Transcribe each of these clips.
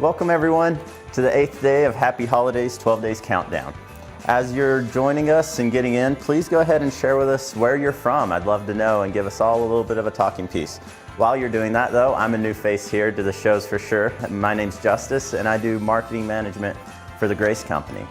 Welcome everyone to the 8th day of Happy Holidays 12 Days Countdown. As you're joining us and getting in, please go ahead and share with us where you're from. I'd love to know and give us all a little bit of a talking piece. While you're doing that though, I'm a new face here to the shows for sure. My name's Justice and I do marketing management for the Grace Company.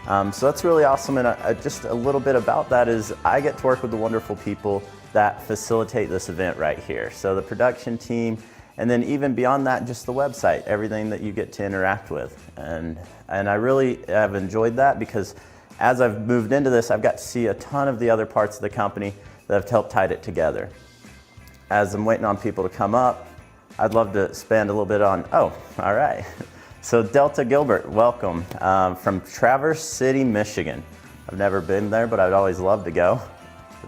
So that's really awesome, and just a little bit about that is I get to work with the wonderful people that facilitate this event right here. So the production team, and then even beyond that, just the website, everything that you get to interact with. And I really have enjoyed that because as I've moved into this, I've got to see a ton of the other parts of the company that have helped tie it together. As I'm waiting on people to come up, I'd love to expand a little bit on, oh, all right. So Delta Gilbert, welcome, from Traverse City, Michigan. I've never been there, but I'd always love to go.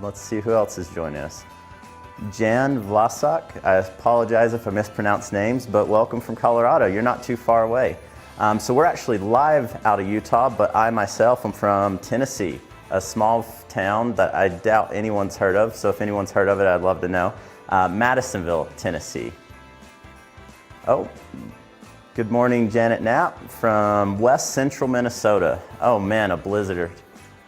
Let's see who else is joining us. Jan Vlasak, I apologize if I mispronounce names, but welcome from Colorado. You're not too far away. So we're actually live out of Utah, but I myself am from Tennessee, a small town that I doubt anyone's heard of. So if anyone's heard of it, I'd love to know. Madisonville, Tennessee. Oh, good morning, Janet Knapp from West Central Minnesota. Oh man, a blizzard.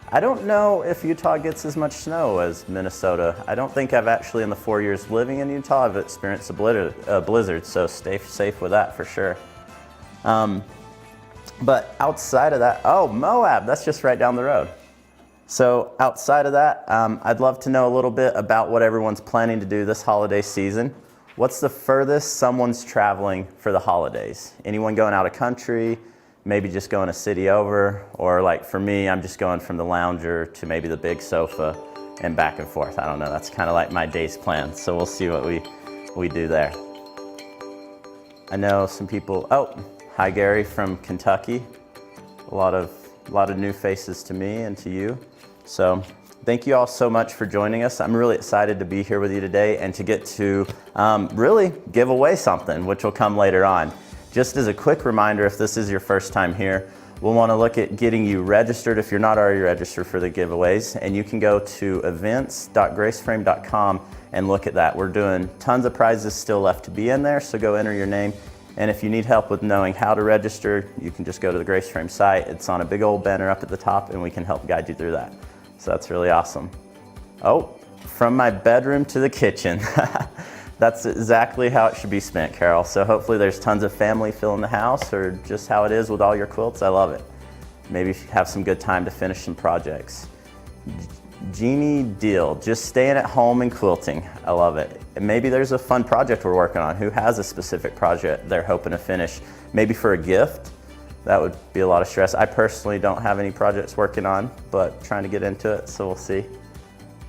I don't know if Utah gets as much snow as Minnesota. I don't think I've actually, in the 4 years living in Utah, I've experienced a blizzard, so stay safe with that for sure. But outside of that, oh, Moab, that's just right down the road. So outside of that, I'd love to know a little bit about what everyone's planning to do this holiday season. What's the furthest someone's traveling for the holidays? Anyone going out of country? Maybe just going a city over, or like for me, I'm just going from the lounger to maybe the big sofa and back and forth. I don't know, that's kind of like my day's plan. So we'll see what we do there. I know some people, oh, hi Gary from Kentucky. A lot of new faces to me and to you. So thank you all so much for joining us. I'm really excited to be here with you today and to get to really give away something, which will come later on. Just as a quick reminder, if this is your first time here, we'll want to look at getting you registered if you're not already registered for the giveaways, and you can go to events.graceframe.com and look at that. We're doing tons of prizes still left to be in there, so go enter your name. And if you need help with knowing how to register, you can just go to the Grace Frame site. It's on a big old banner up at the top, and we can help guide you through that. So that's really awesome. Oh, from my bedroom to the kitchen. That's exactly how it should be spent, Carol. So hopefully there's tons of family filling the house, or just how it is with all your quilts. I love it. Maybe have some good time to finish some projects. Jeannie Deal, just staying at home and quilting. I love it. And maybe there's a fun project we're working on. Who has a specific project they're hoping to finish? Maybe for a gift. That would be a lot of stress. I personally don't have any projects working on, but trying to get into it, so we'll see.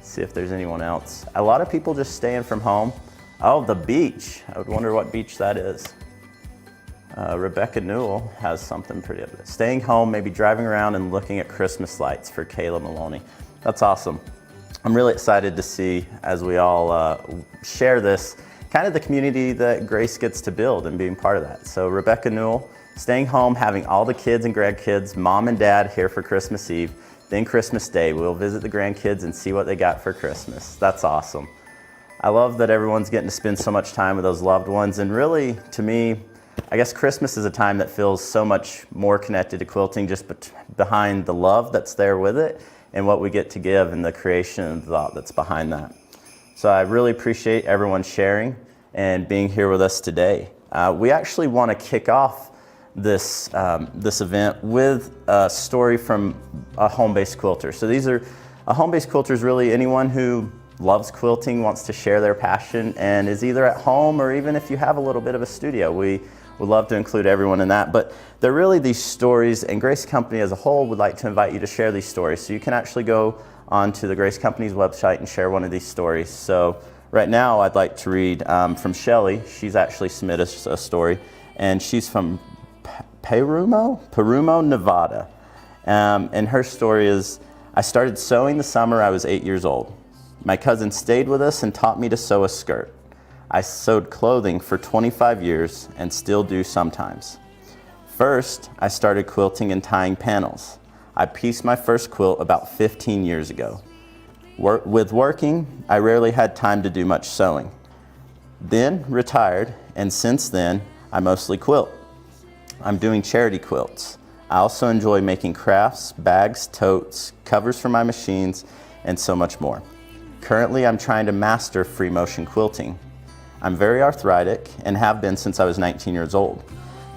See if there's anyone else. A lot of people just staying from home. Oh, the beach. I would wonder what beach that is. Rebecca Newell has something pretty up there. Staying home, maybe driving around and looking at Christmas lights for Kayla Maloney. That's awesome. I'm really excited to see, as we all share this, kind of the community that Grace gets to build and being part of that. So Rebecca Newell, staying home, having all the kids and grandkids, mom and dad here for Christmas Eve, then Christmas Day. We'll visit the grandkids and see what they got for Christmas. That's awesome. I love that everyone's getting to spend so much time with those loved ones, and really, to me, I guess Christmas is a time that feels so much more connected to quilting, just behind the love that's there with it and what we get to give and the creation and thought that's behind that. So I really appreciate everyone sharing and being here with us today. We actually want to kick off this event with a story from a home-based quilter. So a home-based quilter is really anyone who loves quilting, wants to share their passion, and is either at home or even if you have a little bit of a studio. We would love to include everyone in that, but they're really these stories, and Grace Company as a whole would like to invite you to share these stories. So you can actually go onto the Grace Company's website and share one of these stories. So right now I'd like to read from Shelly. She's actually submitted a story, and she's from Perumo, Nevada. And her story is, I started sewing the summer I was 8 years old. My cousin stayed with us and taught me to sew a skirt. I sewed clothing for 25 years and still do sometimes. First, I started quilting and tying panels. I pieced my first quilt about 15 years ago. With working, I rarely had time to do much sewing. Then retired, and since then, I mostly quilt. I'm doing charity quilts. I also enjoy making crafts, bags, totes, covers for my machines, and so much more. Currently, I'm trying to master free motion quilting. I'm very arthritic and have been since I was 19 years old.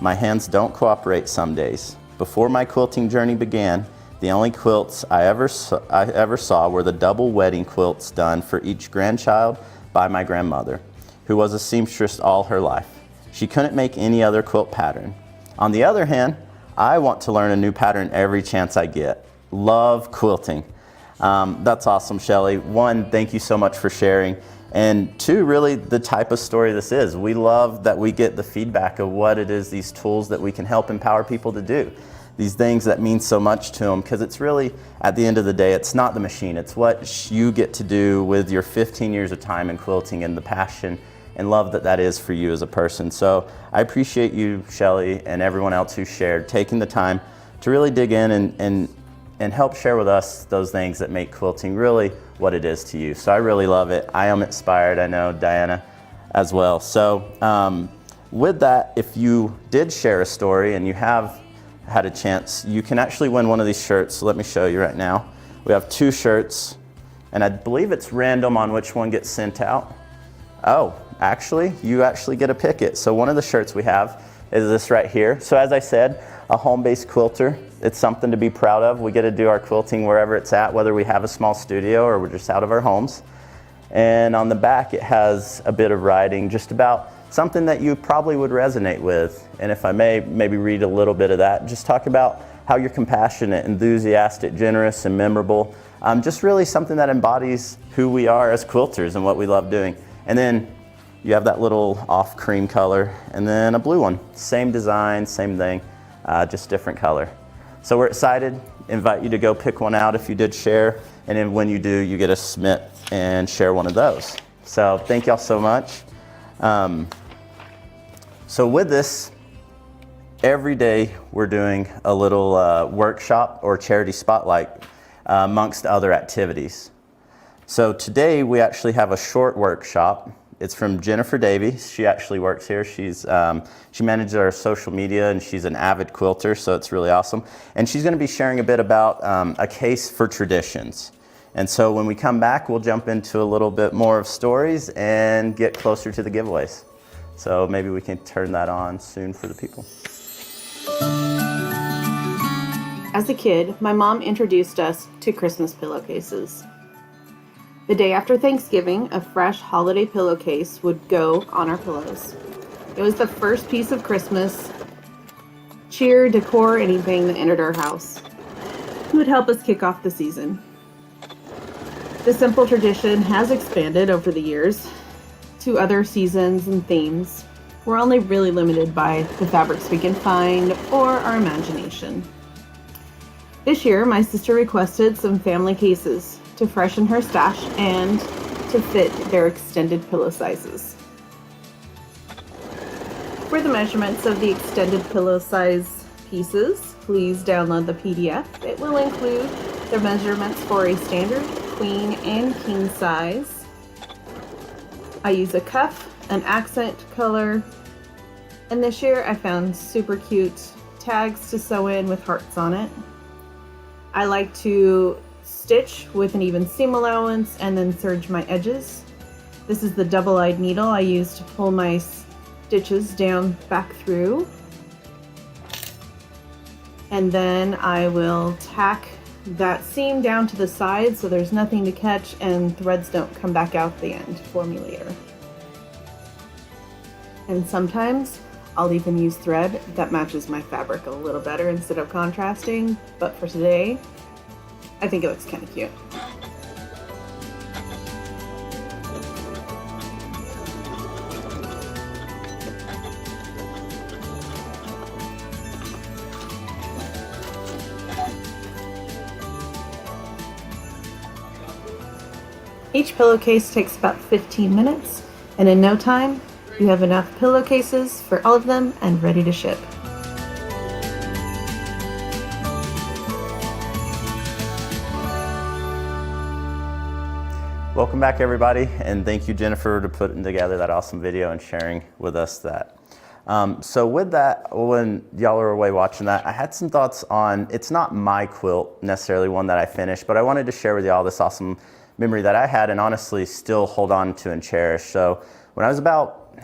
My hands don't cooperate some days. Before my quilting journey began, the only quilts I ever saw were the double wedding quilts done for each grandchild by my grandmother, who was a seamstress all her life. She couldn't make any other quilt pattern. On the other hand, I want to learn a new pattern every chance I get. Love quilting. That's awesome, Shelly. One, thank you so much for sharing. And two, really the type of story this is. We love that we get the feedback of what it is, these tools that we can help empower people to do. These things that mean so much to them, because it's really, at the end of the day, it's not the machine. It's what you get to do with your 15 years of time in quilting and the passion and love that that is for you as a person. So I appreciate you, Shelly, and everyone else who shared, taking the time to really dig in and help share with us those things that make quilting really what it is to you. So I really love it. I am inspired. I know Diana as well. So with that, if you did share a story and you have had a chance, you can actually win one of these shirts. So let me show you right now. We have 2 shirts, and I believe it's random on which one gets sent out. Oh, actually, you actually get to pick it. So one of the shirts we have is this right here. So as I said, a home-based quilter. It's something to be proud of. We get to do our quilting wherever it's at, whether we have a small studio or we're just out of our homes. And on the back, it has a bit of writing just about something that you probably would resonate with. And if I may, maybe read a little bit of that. Just talk about how you're compassionate, enthusiastic, generous, and memorable. Just really something that embodies who we are as quilters and what we love doing. And then you have that little off cream color, and then a blue one. Same design, same thing, just different color. So we're excited. Invite you to go pick one out if you did share. And then when you do, you get to submit and share one of those. So thank y'all so much. So with this, every day we're doing a little workshop or charity spotlight amongst other activities. So today we actually have a short workshop. It's from Jennifer Davey. She actually works here. She manages our social media, and she's an avid quilter, so it's really awesome. And she's going to be sharing a bit about a case for traditions. And so when we come back, we'll jump into a little bit more of stories and get closer to the giveaways. So maybe we can turn that on soon for the people. As a kid, my mom introduced us to Christmas pillowcases. The day after Thanksgiving, a fresh holiday pillowcase would go on our pillows. It was the first piece of Christmas cheer, decor, anything that entered our house. It would help us kick off the season. The simple tradition has expanded over the years to other seasons and themes. We're only really limited by the fabrics we can find or our imagination. This year, my sister requested some family cases to freshen her stash and to fit their extended pillow sizes. For the measurements of the extended pillow size pieces, please download the PDF. It will include the measurements for a standard, queen, and king size. I use a cuff, an accent color, and this year I found super cute tags to sew in with hearts on it. I like to stitch with an even seam allowance and then serge my edges. This is the double-eyed needle I use to pull my stitches down back through. And then I will tack that seam down to the side so there's nothing to catch and threads don't come back out the end for me later. And sometimes I'll even use thread that matches my fabric a little better instead of contrasting, but for today, I think it looks kind of cute. Each pillowcase takes about 15 minutes, and in no time, you have enough pillowcases for all of them and ready to ship. Welcome back, everybody, and thank you, Jennifer, for putting together that awesome video and sharing with us that. So with that, when y'all were away watching that, I had some thoughts on, it's not my quilt necessarily, one that I finished, but I wanted to share with y'all this awesome memory that I had and honestly still hold on to and cherish. So when I was about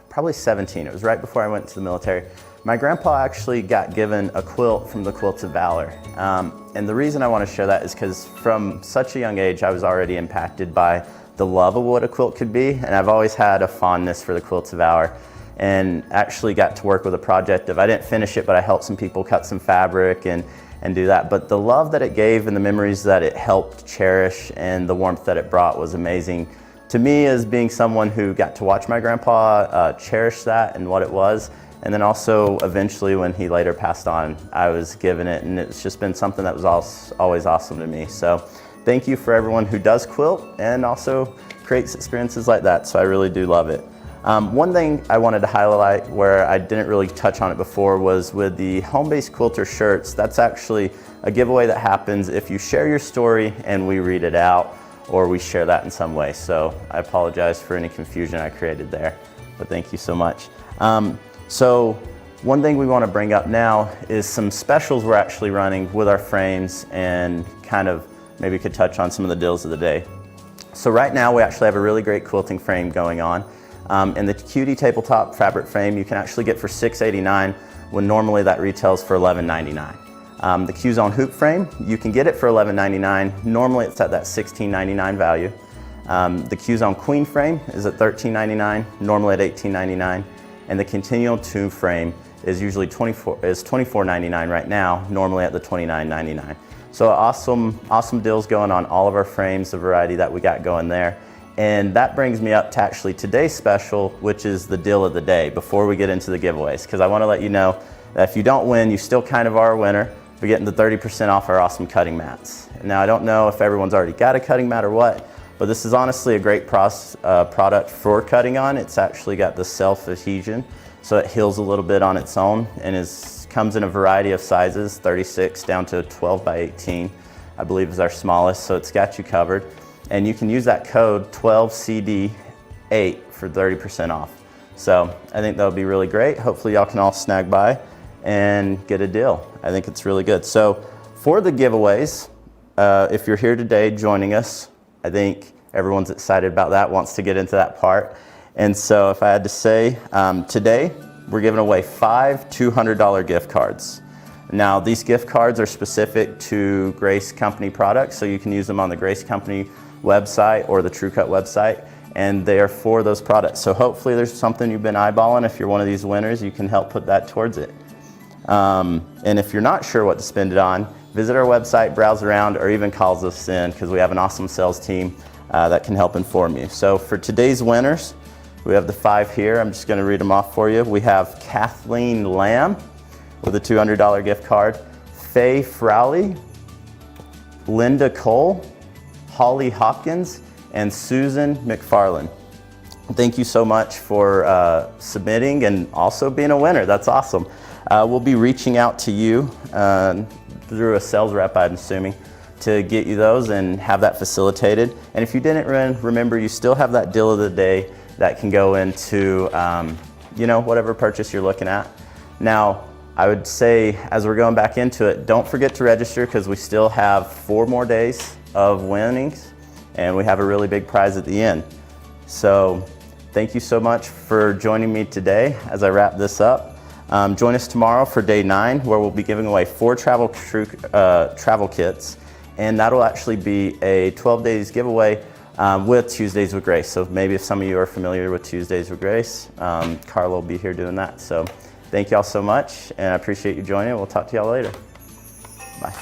probably 17, it was right before I went to the military, my grandpa actually got given a quilt from the Quilts of Valor. And the reason I want to share that is because from such a young age, I was already impacted by the love of what a quilt could be. And I've always had a fondness for the Quilts of Valor, and actually got to work with a project of, I didn't finish it, but I helped some people cut some fabric and do that. But the love that it gave and the memories that it helped cherish and the warmth that it brought was amazing to me, as being someone who got to watch my grandpa cherish that and what it was. And then also eventually when he later passed on, I was given it, and it's just been something that was always awesome to me. So thank you for everyone who does quilt and also creates experiences like that. So I really do love it. One thing I wanted to highlight where I didn't really touch on it before was with the home-based quilter shirts. That's actually a giveaway that happens if you share your story and we read it out, or we share that in some way. So I apologize for any confusion I created there, but thank you so much. So one thing we want to bring up now is some specials we're actually running with our frames, and kind of maybe could touch on some of the deals of the day. So right now we actually have a really great quilting frame going on. And the Cutie tabletop fabric frame you can actually get for $6.89 when normally that retails for $11.99. The Q-Zone hoop frame, you can get it for $11.99. Normally it's at that $16.99 value. The Q-Zone queen frame is at $13.99, normally at $18.99. And the Continual Tomb frame is usually $24.99 right now, normally at the $29.99. So awesome deals going on all of our frames, the variety that we got going there. And that brings me up to actually today's special, which is the deal of the day before we get into the giveaways. Because I want to let you know that if you don't win, you still kind of are a winner. We're getting the 30% off our awesome cutting mats. Now I don't know if everyone's already got a cutting mat or what, but this is honestly a great product for cutting on. It's actually got the self-adhesion, so it heals a little bit on its own, and comes in a variety of sizes, 36 down to 12 by 18, I believe is our smallest, so it's got you covered. And you can use that code 12CD8 for 30% off. So I think that'll be really great. Hopefully y'all can all snag by and get a deal. I think it's really good. So for the giveaways, if you're here today joining us, I think everyone's excited about that, wants to get into that part. And so if I had to say, today we're giving away 5 $200 gift cards. Now these gift cards are specific to Grace Company products, so you can use them on the Grace Company website or the TrueCut website, and they are for those products. So hopefully there's something you've been eyeballing. If you're one of these winners, you can help put that towards it. And if you're not sure what to spend it on, visit our website, browse around, or even calls us in, because we have an awesome sales team that can help inform you. So for today's winners, we have the 5 here. I'm just going to read them off for you. We have Kathleen Lamb with a $200 gift card, Faye Frowley, Linda Cole, Holly Hopkins, and Susan McFarland. Thank you so much for submitting and also being a winner. That's awesome. We'll be reaching out to you through a sales rep, I'm assuming, to get you those and have that facilitated. And if you didn't win, remember you still have that deal of the day that can go into whatever purchase you're looking at. Now, I would say as we're going back into it, don't forget to register, because we still have 4 more days of winnings, and we have a really big prize at the end. So thank you so much for joining me today as I wrap this up. Join us tomorrow for day 9, where we'll be giving away 4 travel kits, and that'll actually be a 12 days giveaway with Tuesdays with Grace. So maybe if some of you are familiar with Tuesdays with Grace, Carla will be here doing that. So thank y'all so much, and I appreciate you joining. We'll talk to y'all later. Bye.